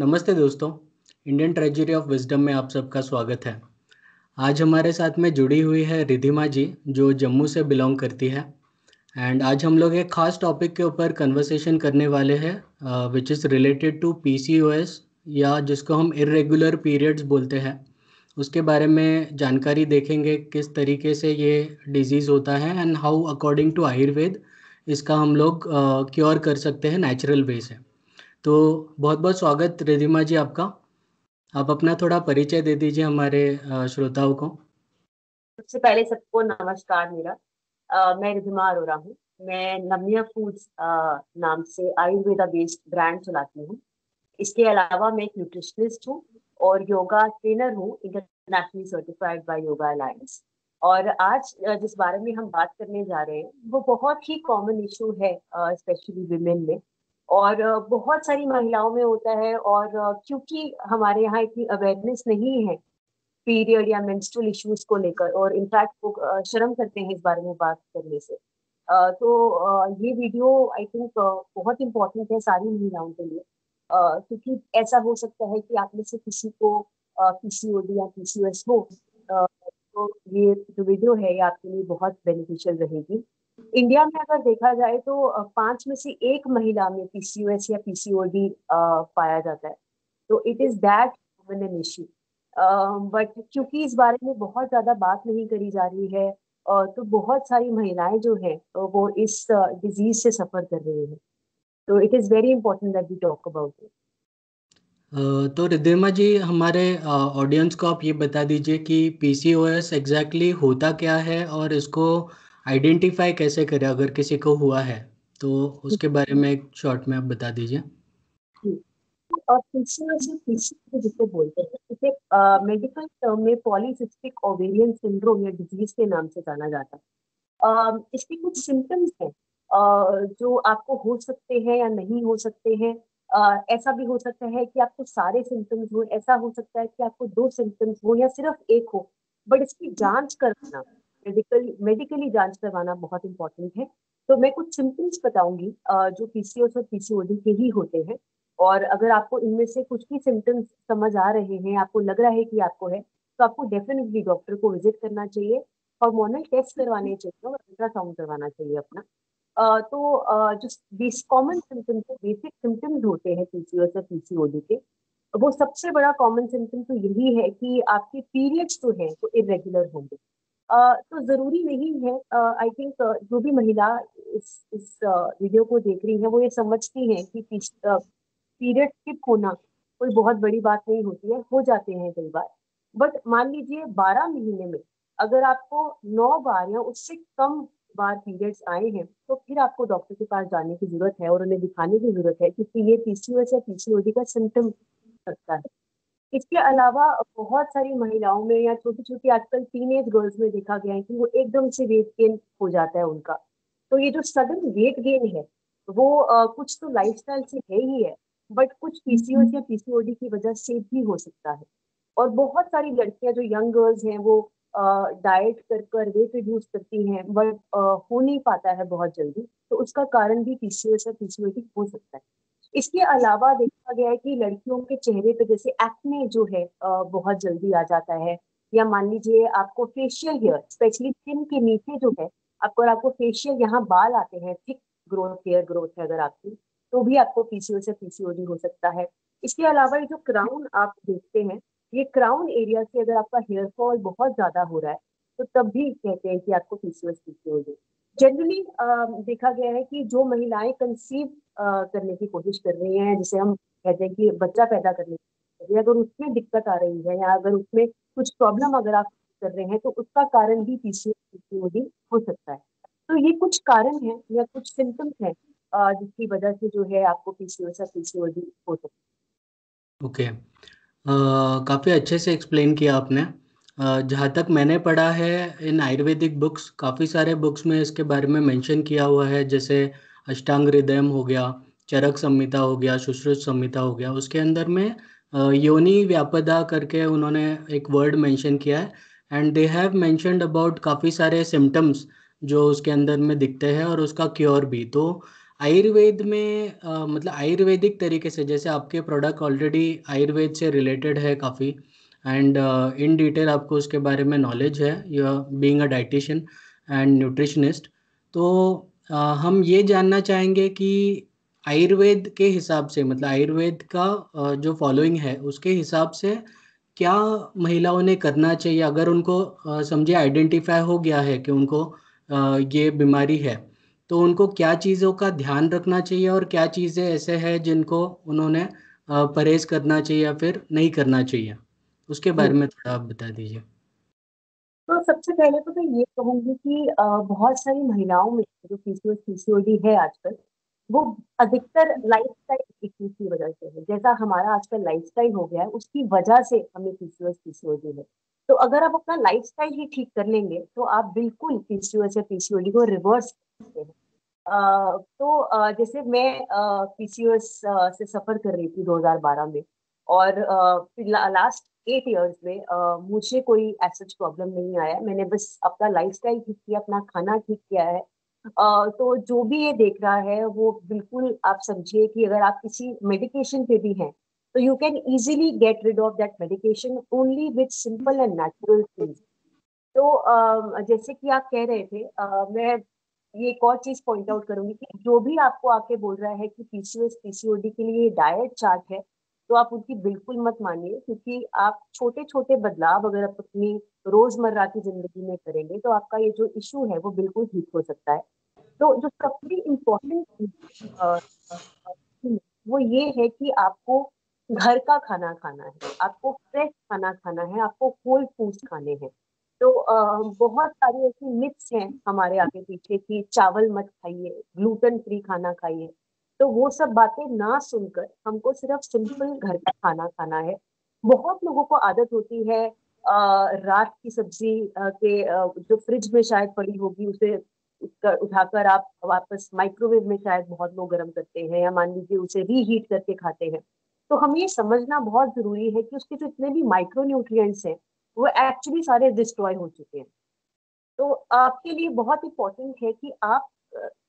नमस्ते दोस्तों, Indian treasury of wisdom में आप सबका स्वागत है। आज हमारे साथ में जुड़ी हुई है रिधिमा जी, जो जम्मू से बिलोंग करती है। एंड आज हम लोग एक खास टॉपिक के ऊपर कन्वर्सेशन करने वाले हैं which is related to PCOS, या जिसको हम इर्रेगुलर पीरियड्स बोलते हैं। उसके बारे में जानकारी देखेंगे, किस तरीके से ये डिजीज़ होता है and how according to Ayurveda इसका हम लोग क्योर कर सकते हैं नेचुरल वे से। तो बहुत बहुत स्वागत रिधिमा जी आपका। आप अपना थोड़ा परिचय दे दीजिए हमारे श्रोताओं को। सबसे पहले सबको नमस्कार। मेरा मैं रिधिमा अरोरा हूँ। मैं नम्या फूड्स नाम से आयुर्वेदा बेस्ड ब्रांड चलाती हूँ। इसके अलावा मैं एक न्यूट्रिशनिस्ट हूँ और योगा ट्रेनर हूँ, internationally certified by yoga alliance. और आज जिस बारे में हम बात करने जा रहे हैं वो बहुत ही कॉमन इशू है, स्पेशली विमेन में। और बहुत सारी महिलाओं में होता है। और क्योंकि हमारे यहाँ इतनी अवेयरनेस नहीं है पीरियड या मेंस्ट्रुअल इश्यूज को लेकर, और इनफैक्ट वो शर्म करते हैं इस बारे में बात करने से। ये वीडियो आई थिंक बहुत इंपॉर्टेंट है सारी महिलाओं के लिए, क्योंकि ऐसा हो सकता है कि आप में से किसी को पीसीओडी या पीसीओएस हो। तो ये जो वीडियो है ये आपके लिए बहुत बेनिफिशियल रहेगी। इंडिया में अगर देखा जाए तो 5 में से 1 महिला में पीसीओएस या पीसीओडी पाया जाता है। तो it is that common an issue. But क्योंकि इस बारे में बहुत ज्यादा बात नहीं करी जा रही है, तो बहुत सारी महिलाएं जो हैं वो इस डिजीज से सफर कर रही हैं। तो it is very important that we talk about it. तो रिधिमा जी, हमारे ऑडियंस को आप ये बता दीजिए कि पीसीओएस एग्जैक्टली होता क्या है और इसको आइडेंटिफाई कैसे करें अगर किसी को हुआ है, तो उसके बारे में एक शॉर्ट में आप बता दीजिए। और पीसीओएस या पीसीओडी जिसे बोलते हैं, इसे मेडिकल टर्म में पॉलीसिस्टिक ओवेरियन सिंड्रोम या डिजीज के नाम से जाना जाता है। इसके कुछ सिम्टम्स हैं जो आपको हो सकते हैं या नहीं हो सकते हैं। ऐसा भी हो सकता है कि आपको सारे सिम्टम्स हो, ऐसा हो सकता है कि आपको 2 सिम्टम्स हो या सिर्फ एक हो। बट इसकी जांच करवाना, मेडिकली जांच करवाना बहुत इंपॉर्टेंट है। तो मैं कुछ सिम्टम्स बताऊंगी जो पीसीओएस और पीसीओडी के ही होते हैं। और अगर आपको इनमें से कुछ भी सिम्टम्स समझ आ रहे हैं, आपको लग रहा है कि आपको है, तो आपको डेफिनेटली डॉक्टर को विजिट करना चाहिए, हार्मोनल टेस्ट करवाने चाहिए और अल्ट्रासाउंड करवाना चाहिए अपना। जो बीस कॉमन सिम्टम्स बेसिक सिम्टम्स होते हैं पीसीओएस और पीसीओडी के, वो सबसे बड़ा कॉमन सिम्टम तो यही है कि आपके पीरियड्स जो हैं वो इरेगुलर होंगे। तो जरूरी नहीं है, आई थिंक जो भी महिला इस वीडियो को देख रही है वो ये समझती है कि पीरियड स्किप होना कोई बहुत बड़ी बात नहीं होती है, हो जाते हैं कई बार। बट मान लीजिए 12 महीने में अगर आपको 9 बार या उससे कम बार पीरियड्स आए हैं, तो फिर आपको डॉक्टर के पास जाने की जरूरत है और उन्हें दिखाने की जरूरत है, क्योंकि ये पीसीओएस या पीसीओडी का सिम्टम सकता है। इसके अलावा बहुत सारी महिलाओं में या छोटी छोटी आजकल टीनेज गर्ल्स में देखा गया है कि वो एकदम से वेट गेन हो जाता है उनका। तो ये जो सडन वेट गेन है वो कुछ तो लाइफस्टाइल से है ही है, बट कुछ पीसीओएस या पीसीओडी की वजह से भी हो सकता है। और बहुत सारी लड़कियां जो यंग गर्ल्स हैं वो डाइट कर कर वेट रिड्यूस करती हैं, बट हो नहीं पाता है बहुत जल्दी, तो उसका कारण भी पीसीओएस या पीसीओडी हो सकता है। इसके अलावा देखा गया है कि लड़कियों के चेहरे पे जैसे एक्ने जो है बहुत जल्दी आ जाता है। या मान लीजिए आपको फेशियल हेयर, स्पेशली चिन के नीचे जो है, आपको फेशियल यहाँ बाल आते हैं, थिक ग्रोथ, हेयर ग्रोथ है अगर आपकी, तो भी आपको पीसीओएस या पीसीओडी हो सकता है। इसके अलावा ये जो क्राउन आप देखते हैं, ये क्राउन एरिया से अगर आपका हेयर फॉल बहुत ज्यादा हो रहा है, तो तब भी कहते हैं कि आपको पीसीओएस पीसीओडी। जनरली देखा गया है कि जो महिलाएं कंसीव करने की कोशिश कर रही हैं, जिसे हम कहते हैं कि बच्चा पैदा करने की कोशिश कर रही है, अगर उसमें दिक्कत आ रही है या अगर उसमें कुछ प्रॉब्लम अगर आप कर रहे हैं, तो उसका कारण भी पीसीओएस पीसीओडी हो सकता है। तो ये कुछ कारण हैं या कुछ सिम्टम्स हैं जिसकी वजह से जो है आपको पीसीओएस या पीसीओडी हो सकता ओके, काफ़ी अच्छे से एक्सप्लेन किया आपने। जहाँ तक मैंने पढ़ा है इन आयुर्वेदिक बुक्स, काफ़ी सारे बुक्स में इसके बारे में मेंशन किया हुआ है, जैसे अष्टांग हृदयम हो गया, चरक संहिता हो गया, सुश्रुत संहिता हो गया। उसके अंदर में योनि व्यापदा करके उन्होंने एक वर्ड मेंशन किया है। And they have mentioned about काफ़ी सारे सिम्टम्स जो उसके अंदर में दिखते हैं और उसका क्योर भी। तो आयुर्वेद में मतलब आयुर्वेदिक तरीके से, जैसे आपके प्रोडक्ट ऑलरेडी आयुर्वेद से रिलेटेड है काफ़ी, एंड इन डिटेल आपको उसके बारे में नॉलेज है, you being a dietitian and nutritionist. तो हम ये जानना चाहेंगे कि आयुर्वेद के हिसाब से, मतलब आयुर्वेद का जो फॉलोइंग है उसके हिसाब से क्या महिलाओं ने करना चाहिए अगर उनको समझे आइडेंटिफाई हो गया है कि उनको ये बीमारी है, तो उनको क्या चीज़ों का ध्यान रखना चाहिए और क्या चीज़ें ऐसे हैं जिनको उन्होंने परहेज करना चाहिए या फिर नहीं करना चाहिए, उसके बारे जी। में थोड़ा आप बता दीजिए। तो सबसे पहले तो मैं ये कहूंगी कि बहुत सारी महिलाओं में जो पीसीओएस पीसीओडी है आजकल, वो अधिकतर लाइफस्टाइल इश्यूज की वजह से है। जैसा हमारा आजकल लाइफस्टाइल हो गया है, उसकी वजह से हमें पीसीओएस पीसीओडी है। तो अगर आप अपना लाइफस्टाइल ही ठीक कर लेंगे तो आप बिल्कुल पीसीओएस या पीसीओडी को रिवर्स कर सकते हैं। तो जैसे मैं पीसीओएस से सफर कर रही थी 2012 में, और लास्ट 8 इयर्स में मुझे कोई ऐसा प्रॉब्लम नहीं आया। मैंने बस अपना लाइफस्टाइल ठीक किया, अपना खाना ठीक किया है। तो जो भी ये देख रहा है वो बिल्कुल आप समझिए कि अगर आप किसी मेडिकेशन पे भी हैं तो you can easily get rid of that medication only with simple and natural things. तो जैसे कि आप कह रहे थे, मैं ये एक और चीज पॉइंट आउट करूंगी कि जो भी आपको आके बोल रहा है कि पीसीओएस पीसीओडी के लिए डाइट चार्ट है, तो आप उनकी बिल्कुल मत मानिए, क्योंकि आप छोटे छोटे बदलाव अगर आप अपनी रोजमर्रा की जिंदगी में करेंगे तो आपका ये जो इशू है वो बिल्कुल ठीक हो सकता है। तो जो सबसे इम्पोर्टेंट वो ये है कि आपको घर का खाना खाना है, आपको फ्रेश खाना खाना है, आपको होल फूड्स खाने हैं। तो बहुत सारी ऐसी मिथ्स हैं हमारे आगे पीछे कि चावल मत खाइए, ग्लूटेन फ्री खाना खाइए। तो वो सब बातें ना सुनकर हमको सिर्फ सिंपल घर का खाना खाना है। बहुत लोगों को आदत होती है रात की सब्जी जो फ्रिज में शायद पड़ी होगी उसे उठाकर आप वापस माइक्रोवेव में शायद बहुत लोग गर्म करते हैं, या मान लीजिए उसे रीहीट करके खाते हैं। तो हमें ये समझना बहुत जरूरी है कि उसके जो इतने भी माइक्रो न्यूट्रिएंट्स हैं वो एक्चुअली सारे डिस्ट्रॉय हो चुके हैं। तो आपके लिए बहुत इंपॉर्टेंट है कि आप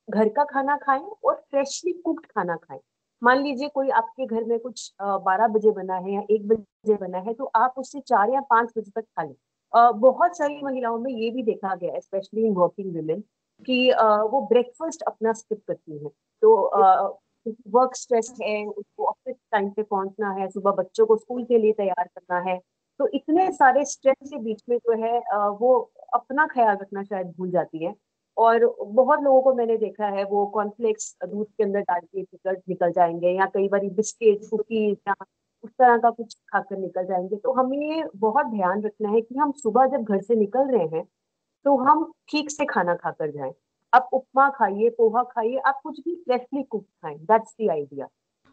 घर का खाना खाएं और फ्रेशली कुक्ड खाना खाएं। मान लीजिए कोई आपके घर में कुछ 12 बजे बना है या 1 बजे बना है, तो आप उससे 4 या 5 बजे तक खा लें। बहुत सारी महिलाओं में ये भी देखा गया है, स्पेशली इन वर्किंग वुमेन, कि वो ब्रेकफास्ट अपना स्किप करती हैं। तो वर्क स्ट्रेस है, उसको ऑफिस टाइम पे पहुंचना है, सुबह बच्चों को स्कूल के लिए तैयार करना है। तो इतने सारे स्ट्रेस के बीच में जो है वो अपना ख्याल रखना शायद भूल जाती है। और बहुत लोगों को मैंने देखा है वो कॉर्नफ्लेक्स दूध के अंदर डाल के निकल निकल जाएंगे, या कई बार बिस्किट कुकीज या उस तरह का कुछ खाकर निकल जाएंगे। तो हमें ये बहुत ध्यान रखना है कि हम सुबह जब घर से निकल रहे हैं तो हम ठीक से खाना खाकर जाएं। आप उपमा खाइए, पोहा खाइए, आप कुछ भी फ्रेशली कुक खाएं, दैट्स द आइडिया।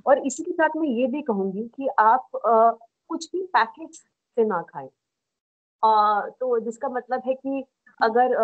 और इसी के साथ मैं ये भी कहूंगी कि आप कुछ भी पैकेट से ना खाएं। तो जिसका मतलब है कि अगर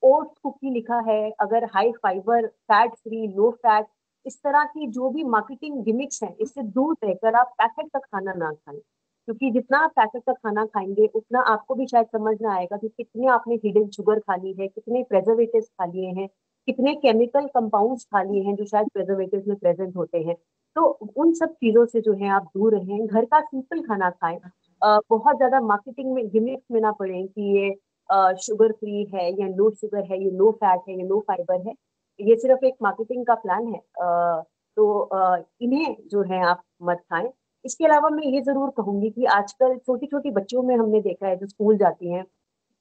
ओट्स कुकी लिखा है, अगर high fibre, fat free, low fat, इस तरह की जो भी मार्केटिंग गिमिक्स हैं, इससे दूर रहकर आप पैकेट का खाना ना खाएं। क्योंकि जितना आप पैकेट का खाना खाएंगे उतना आपको भी शायद समझ में आएगा कि कितने आपने हिडन शुगर खा ली है, कितने प्रेजर्वेटिव्स खा लिए हैं, कितने केमिकल कंपाउंड्स खा लिए हैं जो शायद प्रेजर्वेटिव्स में प्रेजेंट होते हैं। तो उन सब चीजों से जो है आप दूर रहें, घर का सिंपल खाना खाएं। बहुत ज्यादा मार्केटिंग में गिमिक्स में ना पड़े कि ये शुगर फ्री है या लो शुगर है, ये लो फैट है, ये लो फाइबर है। ये सिर्फ एक मार्केटिंग का प्लान है। तो इन्हें जो है आप मत खाएं। इसके अलावा मैं ये जरूर कहूंगी कि आजकल छोटी छोटी बच्चियों में हमने देखा है जो स्कूल जाती हैं,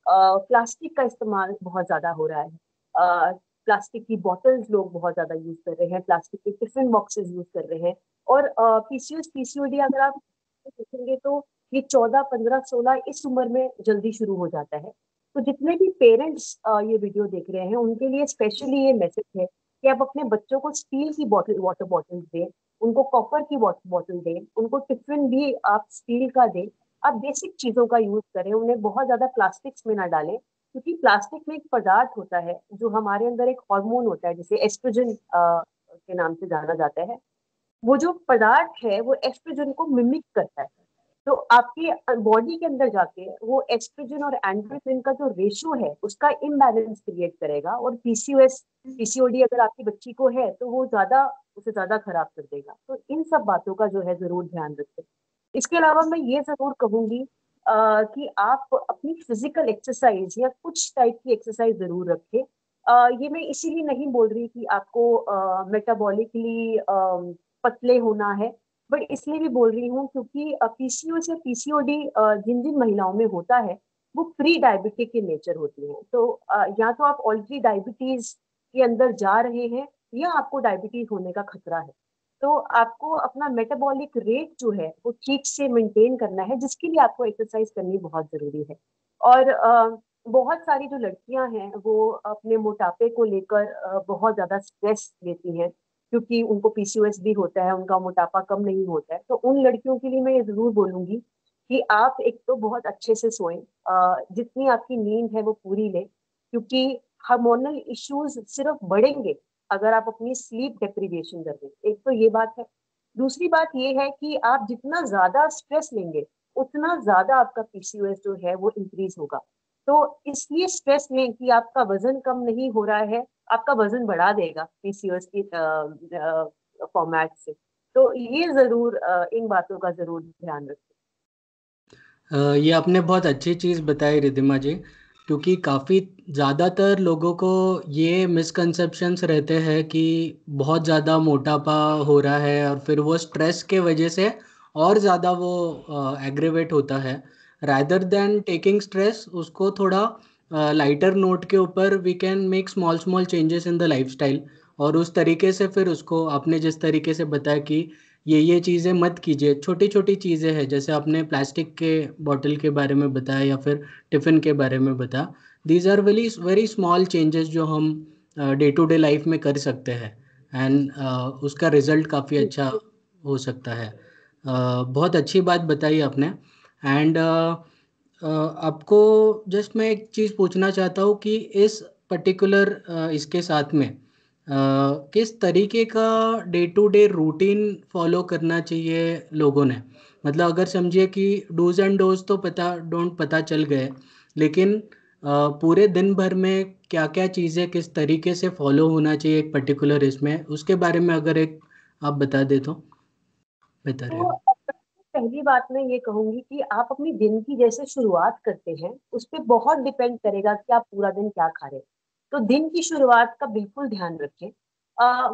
प्लास्टिक का इस्तेमाल बहुत ज्यादा हो रहा है। प्लास्टिक की बॉटल्स लोग बहुत ज्यादा यूज कर रहे हैं, प्लास्टिक के टिफिन बॉक्सेस यूज कर रहे हैं। और पीसीओएस पीसीओडी अगर आप देखेंगे तो ये 14, 15, 16 इस उम्र में जल्दी शुरू हो जाता है। तो जितने भी पेरेंट्स ये वीडियो देख रहे हैं उनके लिए स्पेशली ये मैसेज है कि आप अपने बच्चों को स्टील की बॉटल वाटर बॉटल दें, उनको कॉपर की वाटर बॉटल दें, उनको टिफिन भी आप स्टील का दें। आप बेसिक चीजों का यूज करें, उन्हें बहुत ज्यादा प्लास्टिक्स में ना डालें, क्योंकि प्लास्टिक में एक पदार्थ होता है जो हमारे अंदर एक हार्मोन होता है जिसे एस्ट्रोजन के नाम से जाना जाता है। वो जो पदार्थ है वो एस्ट्रोजन को मिमिक करता है। तो आपकी बॉडी के अंदर जाके वो एस्ट्रोजन और एंड्रोजन का जो रेशियो है उसका इम्बैलेंस क्रिएट करेगा, और पीसीओएस पीसीओडी अगर आपकी बच्ची को है तो वो ज्यादा, उसे ज्यादा खराब कर देगा। तो इन सब बातों का जो है जरूर ध्यान रखें। इसके अलावा मैं ये जरूर कहूंगी कि आप अपनी फिजिकल एक्सरसाइज या कुछ टाइप की एक्सरसाइज जरूर रखें। ये मैं इसीलिए नहीं बोल रही कि आपको मेटाबॉलिकली पतले होना है, बट इसलिए भी बोल रही हूँ क्योंकि पीसीओएस या पीसीओडी जिन जिन महिलाओं में होता है वो प्री डायबिटिक के नेचर होती है। तो या तो आप ऑलरेडी डायबिटीज के अंदर जा रहे हैं या आपको डायबिटीज होने का खतरा है। तो आपको अपना मेटाबॉलिक रेट जो है वो ठीक से मेंटेन करना है, जिसके लिए आपको एक्सरसाइज करनी बहुत जरूरी है। और बहुत सारी जो लड़कियां हैं वो अपने मोटापे को लेकर बहुत ज्यादा स्ट्रेस लेती हैं, क्योंकि उनको पीसीओएस भी होता है, उनका मोटापा कम नहीं होता है। तो उन लड़कियों के लिए मैं ये जरूर बोलूंगी कि आप एक तो बहुत अच्छे से सोएं, जितनी आपकी नींद है वो पूरी लें, क्योंकि हार्मोनल इश्यूज सिर्फ बढ़ेंगे अगर आप अपनी स्लीप डेप्रिवेशन कर रहे हैं। एक तो ये बात है। दूसरी बात ये है कि आप जितना ज्यादा स्ट्रेस लेंगे उतना ज्यादा आपका पीसीओएस जो है वो इंक्रीज होगा। तो इसलिए स्ट्रेस लें कि आपका वजन कम नहीं हो रहा है, आपका वजन बढ़ा देगा पीसीओएस की फॉर्मेट से। तो ये जरूर इन बातों का जरूर ध्यान रखें। ये आपने बहुत अच्छी चीज़ बताई रिधिमा जी, क्योंकि काफ़ी ज़्यादातर लोगों को ये मिसकंसेप्शंस रहते हैं कि बहुत ज़्यादा मोटापा हो रहा है और फिर वो स्ट्रेस के वजह से और ज़्यादा वो एग्रेवेट होता है। रादर देन टेकिंग स्ट्रेस, उसको थोड़ा लाइटर नोट के ऊपर we can make small small changes in the lifestyle, और उस तरीके से फिर उसको आपने जिस तरीके से बताया कि ये चीज़ें मत कीजिए, छोटी छोटी चीज़ें हैं, जैसे आपने प्लास्टिक के बॉटल के बारे में बताया या फिर टिफ़िन के बारे में बताया। These are very very small changes जो हम डे टू डे लाइफ में कर सकते हैं, एंड उसका रिजल्ट काफ़ी अच्छा हो सकता है। बहुत अच्छी बात बताई आपने। एंड आपको जस्ट मैं एक चीज़ पूछना चाहता हूँ कि इस पर्टिकुलर इसके साथ में किस तरीके का day to day routine follow करना चाहिए लोगों ने। मतलब अगर समझिए कि डूज एंड डोज तो डोंट पता चल गए, लेकिन पूरे दिन भर में क्या क्या चीज़ें किस तरीके से फॉलो होना चाहिए एक पर्टिकुलर इसमें, उसके बारे में अगर एक आप बता दे तो बेहतर तो रहेगा। पहली बात मैं ये कहूंगी कि आप अपनी दिन की जैसे शुरुआत करते हैं उस पर बहुत डिपेंड करेगा कि आप पूरा दिन क्या खा रहे हैं। तो दिन की शुरुआत का बिल्कुल ध्यान रखें।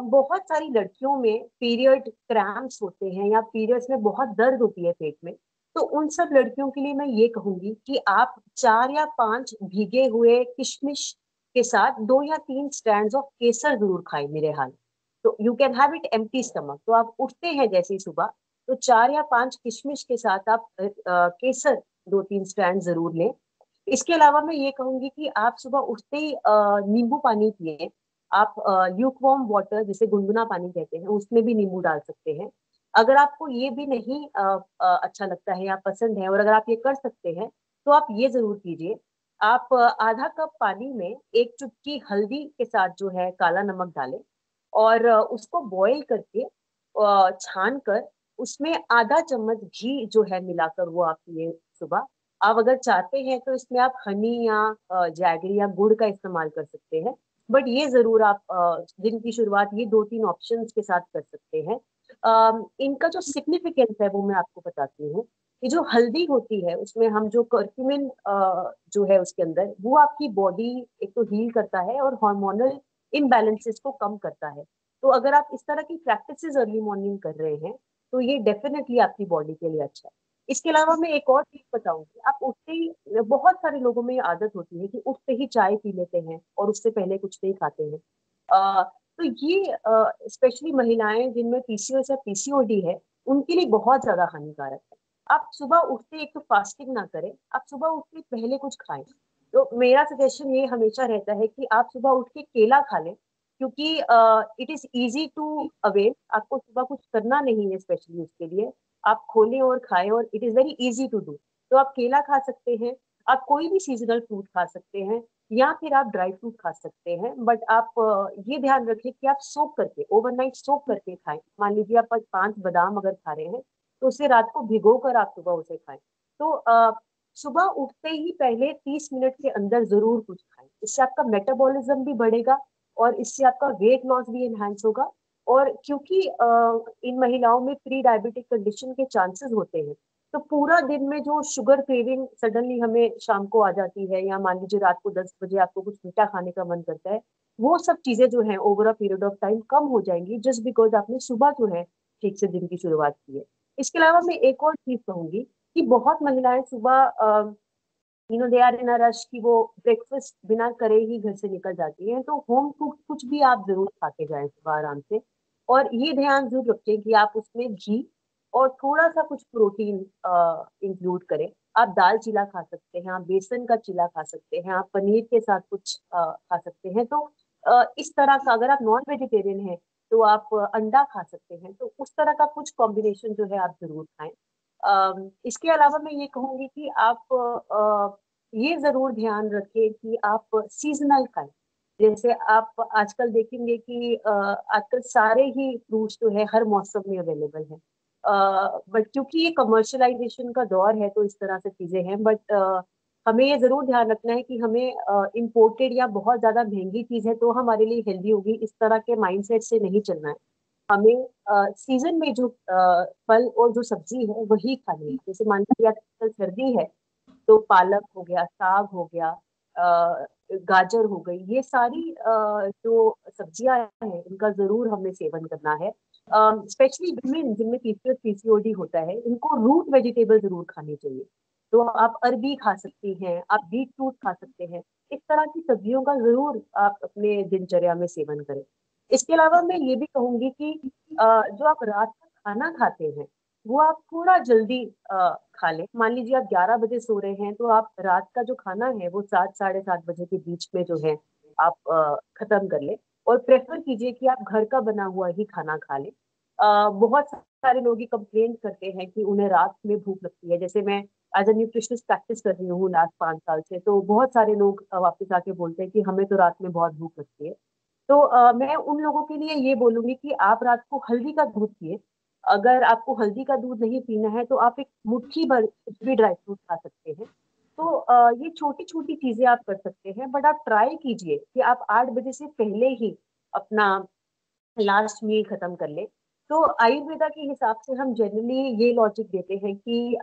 बहुत सारी लड़कियों में पीरियड क्रैम्प्स होते हैं या पीरियड्स में बहुत दर्द होती है पेट में। तो उन सब लड़कियों के लिए मैं ये कहूंगी कि आप 4 या 5 भीगे हुए किशमिश के साथ 2 या 3 स्टैंड ऑफ केसर जरूर खाएं मेरे हाल। तो you can have it empty stomach. तो आप उठते हैं जैसे ही सुबह, तो 4 या 5 किशमिश के साथ आप केसर 2-3 स्टैंड जरूर लें। इसके अलावा मैं ये कहूंगी कि आप सुबह उठते ही नींबू पानी पिए। आप ल्यूक वार्म वाटर, जिसे गुनगुना पानी कहते हैं, उसमें भी नींबू डाल सकते हैं। अगर आपको ये भी नहीं अच्छा लगता है या पसंद है, और अगर आप ये कर सकते हैं तो आप ये जरूर कीजिए। आप आधा कप पानी में 1 चुटकी हल्दी के साथ जो है काला नमक डालें, और उसको बॉईल करके छान कर उसमें आधा चम्मच घी जो है मिलाकर वो आप पिए सुबह। आप अगर चाहते हैं तो इसमें आप हनी या जैगरी या गुड़ का इस्तेमाल कर सकते हैं। बट ये जरूर आप दिन की शुरुआत ये 2-3 ऑप्शंस के साथ कर सकते हैं। इनका जो सिग्निफिकेंस है वो मैं आपको बताती हूँ। ये जो हल्दी होती है उसमें हम जो कर्क्यूमिन जो है उसके अंदर, वो आपकी बॉडी एक तो हील करता है और हार्मोनल इम्बैलेंसेस को कम करता है। तो अगर आप इस तरह की प्रैक्टिसेस अर्ली मॉर्निंग कर रहे हैं तो ये डेफिनेटली आपकी बॉडी के लिए अच्छा है। इसके अलावा मैं एक और चीज बताऊंगी। आप उठते ही, बहुत सारे लोगों में ये आदत होती है कि उठते ही चाय पी लेते हैं और उससे पहले कुछ नहीं खाते हैं। तो ये स्पेशली महिलाएं जिनमें पीसीओएस या पीसीओडी है उनके लिए बहुत ज्यादा हानिकारक है। आप सुबह उठते एक तो फास्टिंग ना करें, आप सुबह उठते पहले कुछ खाएं। तो मेरा सजेशन ये हमेशा रहता है कि आप सुबह उठ के केला खा लें, क्योंकि it is easy to avail. आपको सुबह कुछ करना नहीं है स्पेशली उसके लिए, आप खोलें और खाएं, और it is very easy to do. तो आप केला खा सकते हैं, आप कोई भी सीजनल फ्रूट खा सकते हैं, या फिर आप ड्राई फ्रूट खा सकते हैं। बट आप ये ध्यान रखें कि आप सोक करके, ओवरनाइट सोक करके खाएं। मान लीजिए आप 5 बादाम अगर खा रहे हैं तो उसे रात को भिगो कर आप सुबह उसे खाएं। तो सुबह उठते ही पहले 30 मिनट के अंदर जरूर कुछ खाएं। इससे आपका मेटाबॉलिज्म भी बढ़ेगा और इससे आपका वेट लॉस भी एनहांस होगा। और क्योंकि इन महिलाओं में प्री डायबिटिक कंडीशन के चांसेस होते हैं, तो पूरा दिन में जो शुगर क्रेविंग सडनली हमें शाम को आ जाती है, या मान लीजिए रात को 10 बजे आपको कुछ मीठा खाने का मन करता है, वो सब चीजें जो है over a period of time कम हो जाएंगी, जस्ट बिकॉज आपने सुबह जो है ठीक से दिन की शुरुआत की है। इसके अलावा मैं एक और चीज कहूंगी कि बहुत महिलाएं सुबह they are in a rush कि वो ब्रेकफास्ट बिना करे ही घर से निकल जाती हैं। तो होम कुक कुछ भी आप जरूर खा के जाएं सुबह आराम से। और ये ध्यान जरूर रखें कि आप उसमें घी और थोड़ा सा कुछ प्रोटीन इंक्लूड करें। आप दाल चीला खा सकते हैं, आप बेसन का चीला खा सकते हैं, आप पनीर के साथ कुछ खा सकते हैं। तो इस तरह का, अगर आप नॉन वेजिटेरियन हैं तो आप अंडा खा सकते हैं। तो उस तरह का कुछ कॉम्बिनेशन जो है आप जरूर खाएं। इसके अलावा मैं ये कहूंगी कि आप ये जरूर ध्यान रखें कि आप सीजनल खाएं। जैसे आप आजकल देखेंगे कि आजकल सारे ही फ्रूट्स जो है हर मौसम में अवेलेबल है। बट क्योंकि ये कमर्शलाइजेशन का दौर है तो इस तरह से चीजें हैं। बट हमें ये जरूर ध्यान रखना है कि हमें इम्पोर्टेड या बहुत ज्यादा महंगी चीज है तो हमारे लिए हेल्दी होगी, इस तरह के माइंडसेट से नहीं चलना है। हमें सीजन में जो फल और जो सब्जी है वही खानी है। जैसे मान लीजिए आजकल सर्दी है तो पालक हो गया, साग हो गया, गाजर हो गई, ये सारी जो सब्जियां हैं इनका जरूर हमें सेवन करना है। स्पेशली विमेन जिनमें पीसीओएस पीसीओडी होता है, इनको रूट वेजिटेबल जरूर खानी चाहिए। तो आप अरबी खा सकती हैं, आप बीट रूट खा सकते हैं। इस तरह की सब्जियों का जरूर आप अपने दिनचर्या में सेवन करें। इसके अलावा मैं ये भी कहूंगी कि जो आप रात का खाना खाते हैं वो आप थोड़ा जल्दी खा लें। मान लीजिए आप 11 बजे सो रहे हैं तो आप रात का जो खाना है वो 7 साढ़े 7 बजे के बीच में जो है आप खत्म कर लें। और प्रेफर कीजिए कि आप घर का बना हुआ ही खाना खा लें। बहुत सारे लोग ही कंप्लेंट करते हैं कि उन्हें रात में भूख लगती है। जैसे मैं एज अ न्यूट्रिशनिस्ट प्रैक्टिस कर रही हूँ लास्ट 5 साल से, तो बहुत सारे लोग वापस आके बोलते हैं कि हमें तो रात में बहुत भूख लगती है। तो मैं उन लोगों के लिए ये बोलूंगी कि आप रात को हल्दी का दूध पिए। अगर आपको हल्दी का दूध नहीं पीना है तो आप एक मुट्ठी भर कुछ भी ड्राई फ्रूट खा सकते हैं। तो ये छोटी छोटी चीजें आप कर सकते हैं, बट आप ट्राई कीजिए कि आप 8 बजे से पहले ही अपना लास्ट मील खत्म कर ले। तो आयुर्वेदा के हिसाब से हम जनरली ये लॉजिक देते हैं कि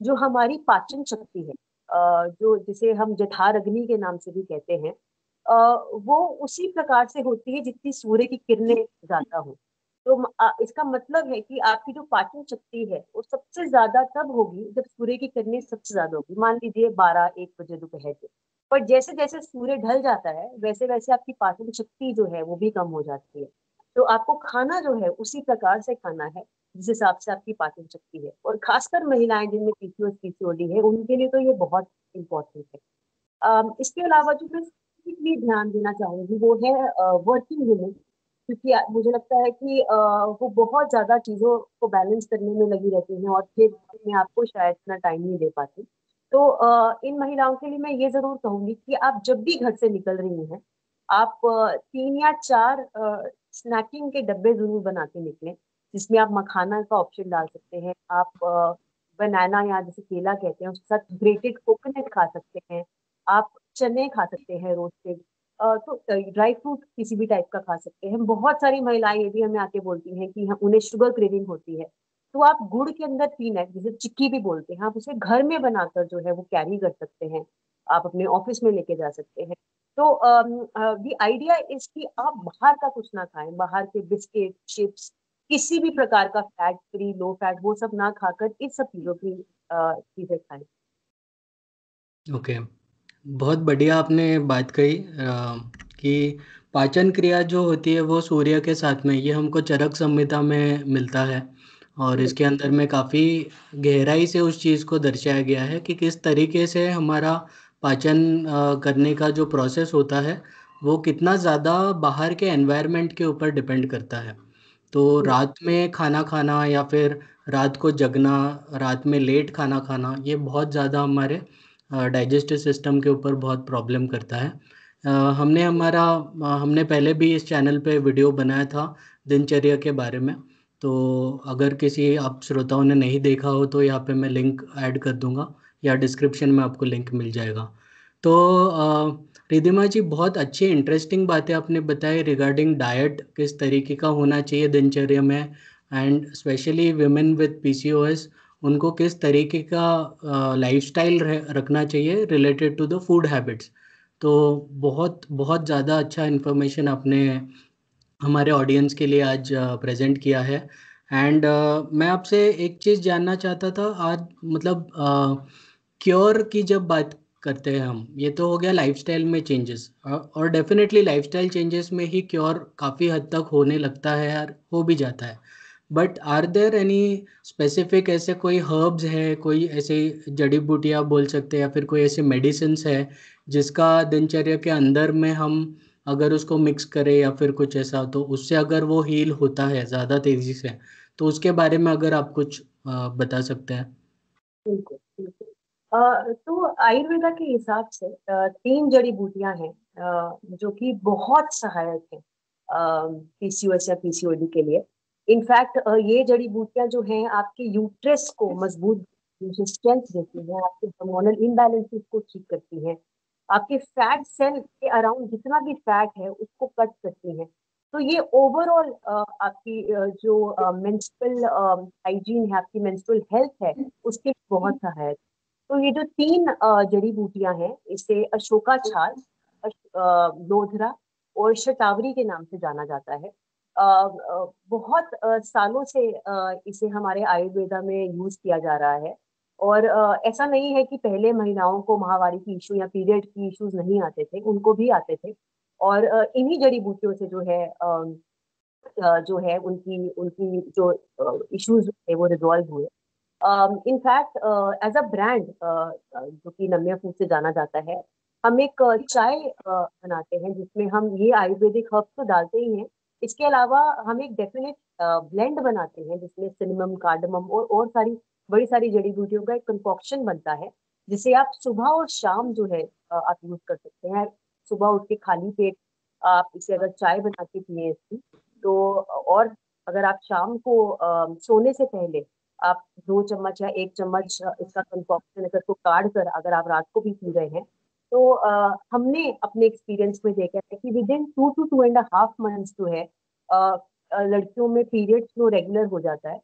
जो हमारी पाचन शक्ति है, जो जिसे हम जठर अग्नि के नाम से भी कहते हैं, वो उसी प्रकार से होती है जितनी सूर्य की किरणें ज्यादा हो। तो इसका मतलब है कि आपकी जो पाचन शक्ति है वो सबसे ज्यादा तब होगी जब सूर्य की किरणें सबसे ज्यादा होगी, मान लीजिए 12-1 बजे दोपहर के। पर जैसे जैसे सूर्य ढल जाता है वैसे वैसे आपकी पाचन शक्ति जो है वो भी कम हो जाती है। तो आपको खाना जो है उसी प्रकार से खाना है जिस हिसाब से आपकी पाचन शक्ति है। और खासकर महिलाएं जिनमें पीसीओएस पीसीओडी है उनके लिए तो ये बहुत इंपॉर्टेंट है। इसके अलावा जो मैं भी ध्यान देना चाहूंगी वो है वर्किंग वुमेन। क्योंकि मुझे लगता है कि वो बहुत ज्यादा चीजों को बैलेंस करने में लगी रहती हैं और फिर अपने आप को शायद इतना टाइम नहीं दे पाती। तो इन महिलाओं के लिए मैं ये जरूर कहूंगी कि आप जब भी घर से निकल रही हैं, आप 3 या 4 स्नैकिंग के डब्बे जरूर बना के निकलें, जिसमें आप मखाना का ऑप्शन डाल सकते हैं। आप बनाना या जिसे केला कहते हैं उसके साथ ग्रेटेड कोकोनट खा सकते हैं। आप चने खा सकते हैं रोस्टेड। तो ड्राई फ्रूट किसी भी टाइप का खा सकते हैं। बहुत सारी महिलाएं ये भी हमें आके बोलती हैं कि उन्हें शुगर क्रेविंग होती है, तो आप गुड़ के अंदर पीनट जिसे चिक्की भी बोलते हैं, आप उसे घर में बनाकर जो है वो कैरी कर सकते हैं। आप अपने ऑफिस में लेके जा सकते हैं। तो द आइडिया इज कि आप बाहर का कुछ ना खाएं, बाहर के बिस्किट चिप्स किसी भी प्रकार का फैट फ्री लो फैट वो सब ना खाकर इस सब चीजों की चीजें खाएं। ओके, बहुत बढ़िया आपने बात कही कि पाचन क्रिया जो होती है वो सूर्य के साथ में, ये हमको चरक संहिता में मिलता है। और इसके अंदर में काफ़ी गहराई से उस चीज़ को दर्शाया गया है कि किस तरीके से हमारा पाचन करने का जो प्रोसेस होता है वो कितना ज़्यादा बाहर के एनवायरनमेंट के ऊपर डिपेंड करता है। तो रात में खाना खाना या फिर रात को जगना, रात में लेट खाना खाना, ये बहुत ज़्यादा हमारे डाइजेस्टिव सिस्टम के ऊपर बहुत प्रॉब्लम करता है। हमने पहले भी इस चैनल पे वीडियो बनाया था दिनचर्या के बारे में। तो अगर किसी आप श्रोताओं ने नहीं देखा हो तो यहाँ पे मैं लिंक ऐड कर दूंगा, या डिस्क्रिप्शन में आपको लिंक मिल जाएगा। तो रिधिमा जी, बहुत अच्छी इंटरेस्टिंग बातें आपने बताई रिगार्डिंग डाइट किस तरीके का होना चाहिए दिनचर्या में, and specially women with PCOS, उनको किस तरीके का लाइफस्टाइल रखना चाहिए related to the food habits. तो बहुत बहुत ज़्यादा अच्छा इन्फॉर्मेशन आपने हमारे ऑडियंस के लिए आज प्रेजेंट किया है। एंड मैं आपसे एक चीज़ जानना चाहता था आज, मतलब क्योर की जब बात करते हैं हम, ये तो हो गया लाइफस्टाइल में चेंजेस, और डेफिनेटली लाइफस्टाइल चेंजेस में ही क्योर काफ़ी हद तक होने लगता है और हो भी जाता है। But are there any specific ऐसे कोई हर्ब्स है, कोई ऐसे जड़ी बूटियाँ बोल सकते हैं, या फिर कोई ऐसे मेडिसिन्स है जिसका दिनचर्या के अंदर में हम अगर उसको मिक्स करें या फिर कुछ ऐसा, तो उससे अगर वो हील होता है ज़्यादा तेज़ी से, तो उसके बारे में अगर आप कुछ बता सकते हैं। बिल्कुल बिल्कुल। तो आयुर्वेदा के हिसाब से 3 जड़ी बूटियां हैं जो कि बहुत सहायक है पीसीओएस या पीसीओडी के लिए। इनफैक्ट ये जड़ी बूटियां जो हैं आपके यूट्रस को मजबूत, स्ट्रेंथ देती हैं, आपके हार्मोनल इम्बैलेंसेस को ठीक करती हैं, आपके फैट सेल के अराउंड जितना भी फैट है उसको कट करती हैं। तो ये ओवरऑल आपकी जो मेंस्ट्रुअल हाइजीन है, आपकी मेंस्ट्रुअल हेल्थ है, उसके बहुत सहायक। तो ये जो 3 जड़ी बूटियां हैं, इसे अशोका छाल, लोधरा और शतावरी के नाम से जाना जाता है। बहुत सालों से इसे हमारे आयुर्वेदा में यूज किया जा रहा है। और ऐसा नहीं है कि पहले महिलाओं को माहवारी की इशू या पीरियड की इश्यूज नहीं आते थे, उनको भी आते थे। और इन्हीं जड़ी बूटियों से जो है उनकी उनकी जो इश्यूज थे वो रिजॉल्व हुए। इनफैक्ट एज अ ब्रांड जो कि नम्य फूड से जाना जाता है, हम एक चाय बनाते हैं जिसमें हम ये आयुर्वेदिक हर्ब्स तो डालते ही हैं। इसके अलावा हम एक डेफिनेट ब्लेंड बनाते हैं जिसमें सिनेमम, कार्डमम और सारी बड़ी सारी जड़ी बूटियों का एक कंकॉक्शन बनता है, जिसे आप सुबह और शाम जो है आप यूज कर सकते हैं। सुबह उठ के खाली पेट आप इसे अगर चाय बना के पिए इसकी, तो और अगर आप शाम को सोने से पहले आप 2 चम्मच या 1 चम्मच इसका कंकॉक्शन अगर को काढ़ कर अगर आप रात को भी पी रहे हैं, तो हमने अपने एक्सपीरियंस में देखा है कि विद इन 2 to 2.5 months जो है लड़कियों में पीरियड फ्लो रेगुलर हो जाता है।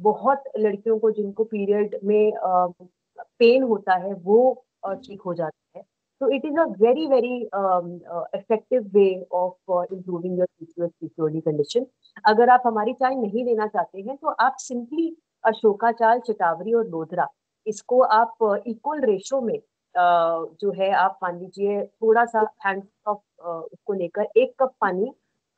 बहुत लड़कियों को जिनको पीरियड में पेन होता है वो ठीक हो जाता है। तो it is a very very effective way of improving your PCOD condition. अगर आप हमारी चाय नहीं लेना चाहते हैं तो आप सिंपली अशोका चाल, शतावरी और लोधरा, इसको आप इक्वल रेशो में जो है आप मान लीजिए थोड़ा सा हैंड ऑफ उसको लेकर 1 कप पानी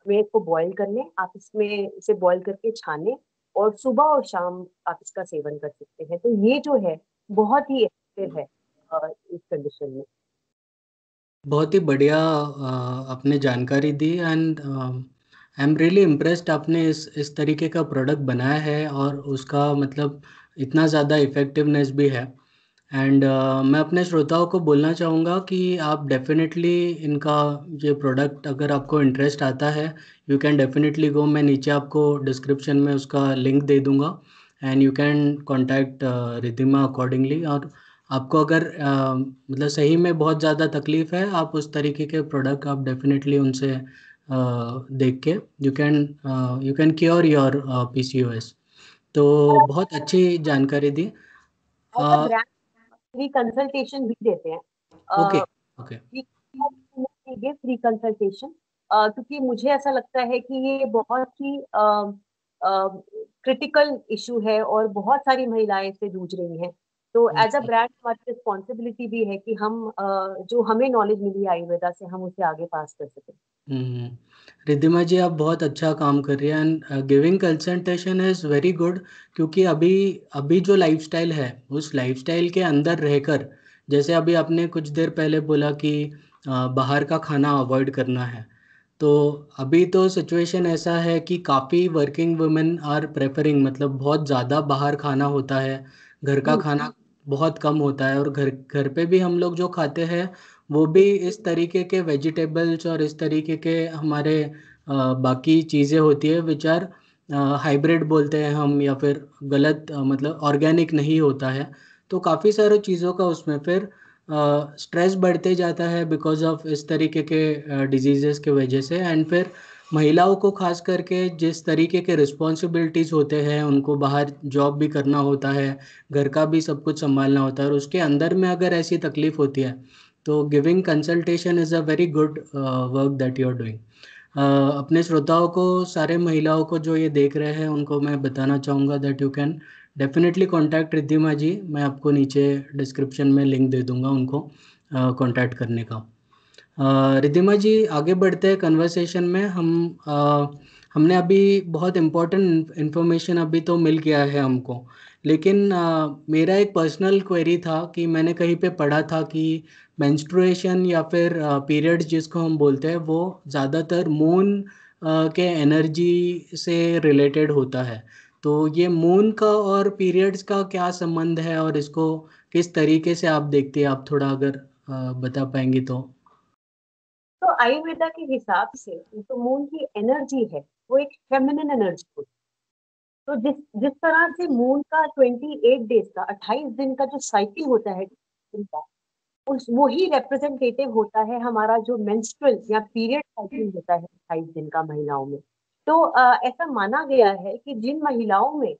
में इसको बॉईल कर लें। आप इसमें इसे बॉईल करके छाने और सुबह और शाम आप इसका सेवन कर सकते हैं। तो ये जो है बहुत ही इफेक्टिव है इस कंडीशन में। बहुत ही बढ़िया आपने जानकारी दी, and I am really impressed आपने इस तरीके का प्रोडक्ट बनाया है और उसका मतलब इतना ज़्यादा इफ़ेक्टिवनेस भी है। एंड मैं अपने श्रोताओं को बोलना चाहूँगा कि आप डेफिनेटली इनका ये प्रोडक्ट अगर आपको इंटरेस्ट आता है, यू कैन डेफिनेटली गो, मैं नीचे आपको डिस्क्रिप्शन में उसका लिंक दे दूँगा, and you can contact Ridhima accordingly. और आपको अगर मतलब सही में बहुत ज़्यादा तकलीफ़ है, आप उस तरीके के प्रोडक्ट आप डेफिनेटली उनसे देख के you can cure your PCOS. तो और बहुत अच्छी जानकारी दी। As a brand free consultation भी देते हैं। ओके। ओके। फ्री कंसल्टेशन, क्योंकि मुझे ऐसा लगता है कि ये बहुत ही क्रिटिकल इशू है और बहुत सारी महिलाएं इससे जूझ रही हैं। तो एज अ ब्रांड हमारी रिस्पॉन्सिबिलिटी भी है कि हम जो हमें नॉलेज मिली है आयुर्वेदा से, हम उसे आगे पास कर सकें। हम्म। रिद्धिमा जी, आप बहुत अच्छा काम कर रही हैं, and giving consultation is very good. क्योंकि अभी अभी जो लाइफस्टाइल है, उस लाइफस्टाइल के अंदर रहकर, जैसे अभी आपने कुछ देर पहले बोला कि बाहर का खाना अवॉइड करना है, तो अभी तो सिचुएशन ऐसा है कि काफ़ी वर्किंग वुमेन आर प्रेफरिंग, मतलब बहुत ज़्यादा बाहर खाना होता है, घर का जी खाना बहुत कम होता है, और घर घर पे भी हम लोग जो खाते हैं वो भी जी इस तरीके के वेजिटेबल्स और इस तरीके के हमारे बाकी चीज़ें होती है विच आर हाइब्रिड बोलते हैं हम, या फिर गलत मतलब ऑर्गेनिक नहीं होता है। तो काफ़ी सारी चीज़ों का उसमें फिर स्ट्रेस बढ़ते जाता है बिकॉज ऑफ इस तरीके के डिजीज़ेस के वजह से। एंड फिर महिलाओं को खास करके जिस तरीके के रिस्पॉन्सिबिलिटीज़ होते हैं, उनको बाहर जॉब भी करना होता है, घर का भी सब कुछ संभालना होता है, और उसके अंदर में अगर ऐसी तकलीफ होती है तो giving consultation is a very good work that you are doing. अपने श्रोताओं को, सारे महिलाओं को जो ये देख रहे हैं, उनको मैं बताना चाहूँगा that you can definitely contact Riddhima ji. मैं आपको नीचे डिस्क्रिप्शन में लिंक दे दूँगा उनको कॉन्टैक्ट करने का। रिद्धिमा जी, आगे बढ़ते हैं कन्वर्सेशन में। हमने अभी बहुत इम्पोर्टेंट इन्फॉर्मेशन अभी तो मिल गया है हमको, लेकिन मेरा एक पर्सनल क्वेरी था कि मैंने कहीं पे पढ़ा था कि मेंस्ट्रुएशन या फिर पीरियड्स जिसको हम बोलते हैं, वो ज़्यादातर मून के एनर्जी से रिलेटेड होता है। तो ये मून का और पीरियड्स का क्या संबंध है, और इसको किस तरीके से आप देखती हैं? आप थोड़ा अगर बता पाएंगी तो। तो आयुर्वेदा के हिसाब से जो मून की एनर्जी है वो एक फेमिनिन एनर्जी होती है। तो जिस जिस तरह से मून का 28 डेज का 28 दिन का जो साइकिल होता है दिन का, उस वही रिप्रेजेंटेटिव होता है हमारा जो मेंस्ट्रुअल या पीरियड साइकिल होता है 28 दिन का महिलाओं में। तो ऐसा माना गया है कि जिन महिलाओं में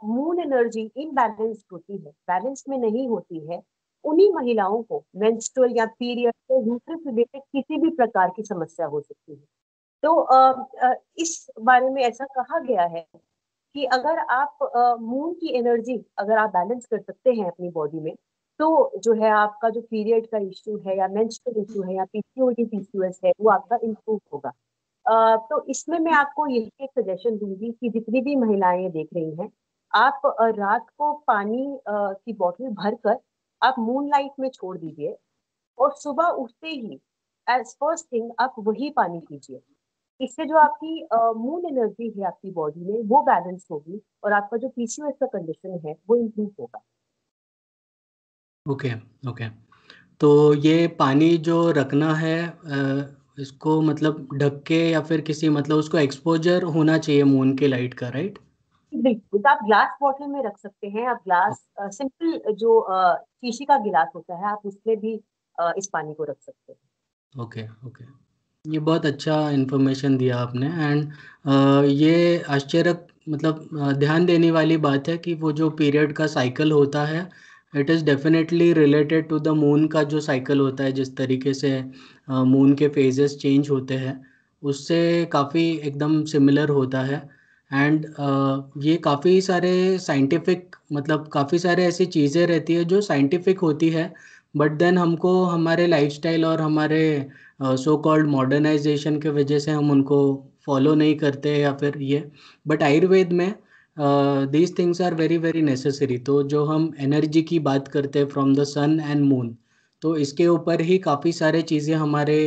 मून एनर्जी इनबैलेंस्ड होती है, बैलेंस में नहीं होती है, उन्हीं महिलाओं को मेंस्ट्रुअल या पीरियड से यूट्रस रिलेटेड किसी भी प्रकार की समस्या हो सकती है। तो इस बारे में ऐसा कहा गया है कि अगर आप मून की एनर्जी अगर आप बैलेंस कर सकते हैं अपनी बॉडी में, तो जो है आपका जो पीरियड का इश्यू है या मेंस्ट्रुअल इश्यू है या पीसीओडी पीसीओएस है वो आपका इम्प्रूव होगा। तो इसमें मैं आपको यही एक सजेशन दूंगी कि जितनी भी महिलाएं ये देख रही हैं, आप रात को पानी की बोतल भरकर आप मून लाइट में छोड़ दीजिए, और सुबह उठते ही एज फर्स्ट थिंग आप वही पानी पीजिए। इससे जो आपकी मून एनर्जी है आपकी बॉडी में वो बैलेंस होगी, और आपका जो पीसीओएस का कंडीशन है वो इम्प्रूव होगा। Okay, okay. तो ये पानी जो रखना है, इसको मतलब ढक के, या फिर किसी मतलब उसको एक्सपोजर होना चाहिए मून के लाइट का, राइट? बिल्कुल, तो आप ग्लास बॉटल में रख सकते हैं। आप ग्लास सिंपल जो शीशी का गिलास होता है आप उसमें भी इस पानी को रख सकते हैं। Okay, okay. ये बहुत अच्छा इन्फॉर्मेशन दिया आपने। एंड ये आश्चर्य मतलब ध्यान देने वाली बात है कि वो जो पीरियड का साइकिल होता है, it is definitely related to the moon का जो साइकिल होता है, जिस तरीके से मून के फेजेस चेंज होते हैं, उससे काफ़ी एकदम सिमिलर होता है। एंड ये काफ़ी सारे साइंटिफिक मतलब काफ़ी सारे ऐसी चीज़ें रहती है जो साइंटिफिक होती है, बट देन हमको हमारे लाइफस्टाइल और हमारे सो कॉल्ड मॉडर्नाइजेशन के वजह से हम उनको फॉलो नहीं करते, या फिर ये। बट आयुर्वेद में these things are very very necessary. तो जो हम एनर्जी की बात करते हैं from the sun and moon, तो इसके ऊपर ही काफ़ी सारे चीज़ें हमारे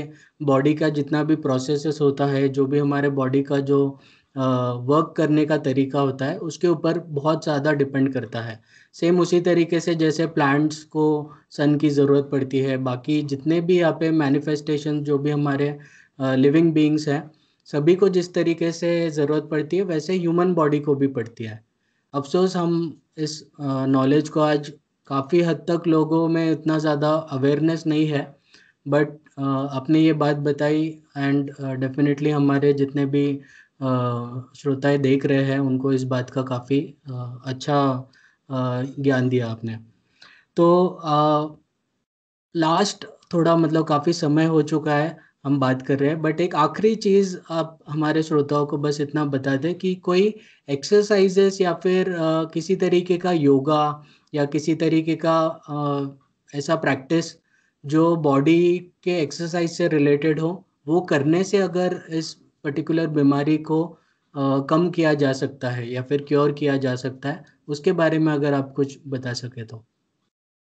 बॉडी का जितना भी प्रोसेसेस होता है, जो भी हमारे बॉडी का जो वर्क करने का तरीका होता है, उसके ऊपर बहुत ज़्यादा डिपेंड करता है। सेम उसी तरीके से जैसे प्लांट्स को सन की ज़रूरत पड़ती है, बाकी जितने भी यहाँ पे मैनिफेस्टेशन जो भी हमारे लिविंग बीइंग्स हैं, सभी को जिस तरीके से ज़रूरत पड़ती है, वैसे ह्यूमन बॉडी को भी पड़ती है। अफसोस हम इस नॉलेज को आज काफ़ी हद तक लोगों में इतना ज़्यादा अवेयरनेस नहीं है। बट आपने ये बात बताई, एंड डेफिनेटली हमारे जितने भी श्रोताएं देख रहे हैं, उनको इस बात का काफ़ी अच्छा ज्ञान दिया आपने। तो लास्ट थोड़ा मतलब काफ़ी समय हो चुका है, हम बात कर रहे हैं, बट एक आखिरी चीज़ आप हमारे श्रोताओं को बस इतना बता दें कि कोई एक्सरसाइजेस या फिर किसी तरीके का योगा या किसी तरीके का ऐसा प्रैक्टिस जो बॉडी के एक्सरसाइज से रिलेटेड हो, वो करने से अगर इस पर्टिकुलर बीमारी को कम किया जा सकता है या फिर क्योर किया जा सकता है, उसके बारे में अगर आप कुछ बता सके तो।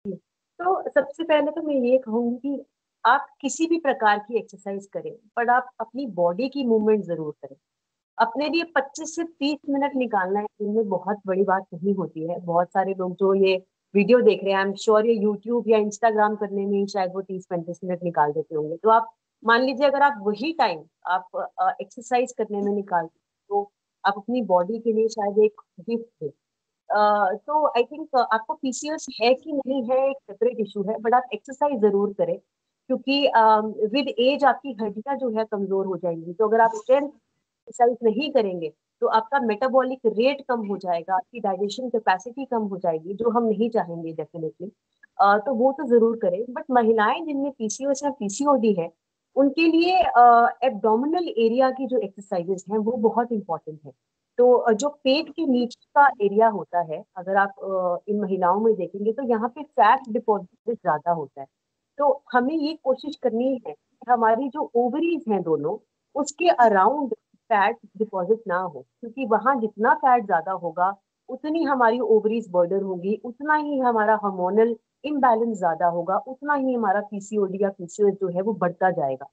तो सबसे पहले तो मैं ये कहूंगी कि आप किसी भी प्रकार की एक्सरसाइज करें, पर आप अपनी बॉडी की मूवमेंट जरूर करें। अपने लिए 25 से 30 मिनट निकालना है दिन में बहुत बड़ी बात नहीं होती है। बहुत सारे लोग जो ये वीडियो देख रहे हैं, आई एम श्योर ये यूट्यूब या इंस्टाग्राम करने में ही शायद वो 30-35 मिनट निकाल देते होंगे। तो आप मान लीजिए अगर आप वही टाइम आप एक्सरसाइज करने में निकाल, तो आप अपनी बॉडी के लिए शायद एक गिफ्ट थे। तो आई थिंक आपको पीसीओएस है कि नहीं है एक सेपरेट इशू है, बट आप एक्सरसाइज जरूर करें, क्योंकि विद एज आपकी हड्डियां जो है कमजोर हो जाएंगी। तो अगर आप स्ट्रेंथ एक्सरसाइज नहीं करेंगे तो आपका मेटाबॉलिक रेट कम हो जाएगा, आपकी डाइजेशन कैपेसिटी कम हो जाएगी, जो हम नहीं चाहेंगे डेफिनेटली। तो वो तो जरूर करें। बट महिलाएं जिनमें पीसीओएस या पीसीओडी है, उनके लिए एब्डोमिनल एरिया की जो एक्सरसाइजेस हैं वो बहुत इंपॉर्टेंट है। तो जो पेट के नीचे का एरिया होता है, अगर आप इन महिलाओं में देखेंगे तो यहाँ पे फैट डिपॉजिट ज्यादा होता है। तो हमें ये कोशिश करनी है कि हमारी जो ओवरीज हैं दोनों, उसके अराउंड फैट डिपॉजिट ना हो, क्योंकि वहां जितना फैट ज्यादा होगा उतनी हमारी ओवरीज बर्डन होगी, उतना ही हमारा हार्मोनल इम्बैलेंस ज्यादा होगा, उतना ही हमारा पीसीओडी या पीसीओएस जो है वो बढ़ता जाएगा।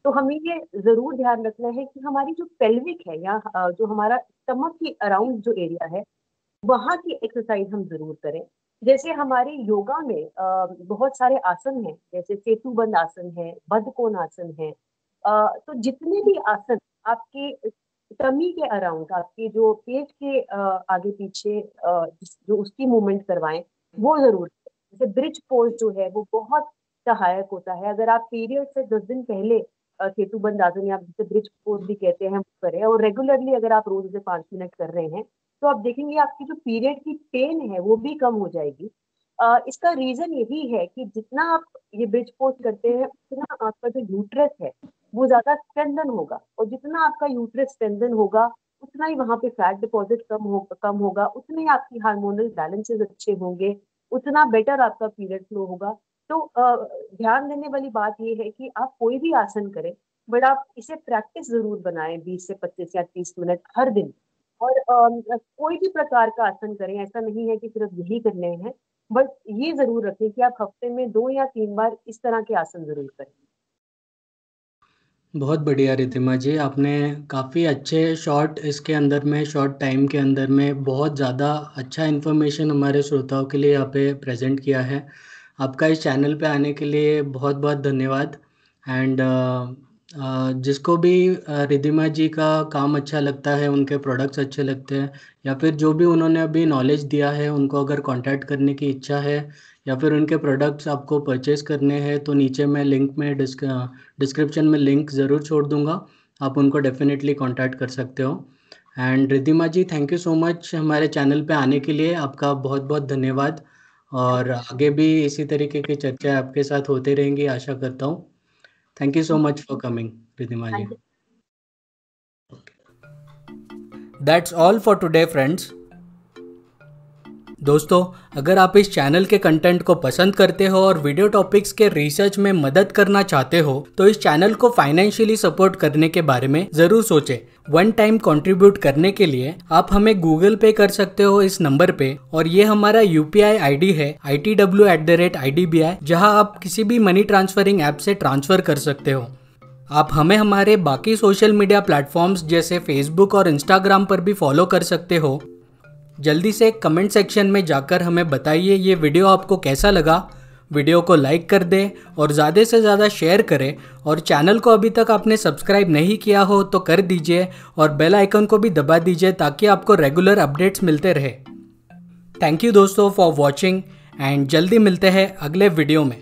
तो हमें ये जरूर ध्यान रखना है कि हमारी जो पेल्विक है या जो हमारा स्टमक के अराउंड जो एरिया है, वहां की एक्सरसाइज हम जरूर करें। जैसे हमारे योगा में बहुत सारे आसन हैं, जैसे सेतुबंद आसन है, बद्धकोण आसन है। तो जितने भी आसन आपके टमी के अराउंड, आपके जो पेट के आगे पीछे जो उसकी मूवमेंट करवाएं, वो जरूर करें। जैसे ब्रिज पोज जो है वो बहुत सहायक होता है। अगर आप पीरियड से 10 दिन पहले सेतुबंद आसन या जिसे ब्रिज पोज भी कहते हैं वो करें, और रेगुलरली अगर आप रोज से 5 मिनट कर रहे हैं, तो आप देखेंगे आपकी जो पीरियड की पेन है वो भी कम हो जाएगी। इसका रीजन यही है कि जितना आप ये ब्रिज पोज करते हैं, उतना आपका जो यूट्रस है वो ज्यादा स्ट्रेंथन होगा, और जितना आपका यूट्रस स्ट्रेंथन होगा उतना ही वहां पे फैट डिपॉजिट कम होगा, उतने ही आपकी हार्मोनल बैलेंसेस अच्छे होंगे, उतना बेटर आपका पीरियड फ्लो होगा। तो ध्यान देने वाली बात ये है कि आप कोई भी आसन करें, बट आप इसे प्रैक्टिस जरूर बनाएं, 20 से 25 या 30 मिनट हर दिन। और कोई भी प्रकार का आसन करें, ऐसा नहीं है कि सिर्फ यही करने हैं, बट ये जरूर रखें कि आप हफ्ते में 2 या 3 बार इस तरह के आसन जरूर करें। बहुत बढ़िया रिद्धिमा जी, आपने काफ़ी अच्छे शॉर्ट टाइम के अंदर में बहुत ज़्यादा अच्छा इन्फॉर्मेशन हमारे श्रोताओं के लिए यहाँ पे प्रेजेंट किया है। आपका इस चैनल पे आने के लिए बहुत बहुत धन्यवाद। एंड जिसको भी रिद्धिमा जी का काम अच्छा लगता है, उनके प्रोडक्ट्स अच्छे लगते हैं, या फिर जो भी उन्होंने अभी नॉलेज दिया है, उनको अगर कांटेक्ट करने की इच्छा है या फिर उनके प्रोडक्ट्स आपको परचेस करने हैं, तो नीचे मैं लिंक में डिस्क्रिप्शन में लिंक ज़रूर छोड़ दूंगा। आप उनको डेफिनेटली कांटेक्ट कर सकते हो। And Riddhima ji, thank you so much हमारे चैनल पे आने के लिए। आपका बहुत बहुत धन्यवाद। और आगे भी इसी तरीके की चर्चा आपके साथ होते रहेंगी, आशा करता हूँ। Thank you so much for coming, Riddhima ji. That's all for today friends. दोस्तों, अगर आप इस चैनल के कंटेंट को पसंद करते हो और वीडियो टॉपिक्स के रिसर्च में मदद करना चाहते हो, तो इस चैनल को फाइनेंशियली सपोर्ट करने के बारे में जरूर सोचें। वन टाइम कंट्रीब्यूट करने के लिए आप हमें गूगल पे कर सकते हो इस नंबर पे, और ये हमारा यूपीआई आईडी है ITW@IDBI, जहां आप किसी भी मनी ट्रांसफरिंग ऐप से ट्रांसफर कर सकते हो। आप हमें हमारे बाकी सोशल मीडिया प्लेटफॉर्म्स जैसे फेसबुक और इंस्टाग्राम पर भी फॉलो कर सकते हो। जल्दी से कमेंट सेक्शन में जाकर हमें बताइए ये वीडियो आपको कैसा लगा। वीडियो को लाइक कर दें और ज़्यादा से ज़्यादा शेयर करें, और चैनल को अभी तक आपने सब्सक्राइब नहीं किया हो तो कर दीजिए, और बेल आइकन को भी दबा दीजिए ताकि आपको रेगुलर अपडेट्स मिलते रहे। थैंक यू दोस्तों फॉर वॉचिंग, एंड जल्दी मिलते हैं अगले वीडियो में।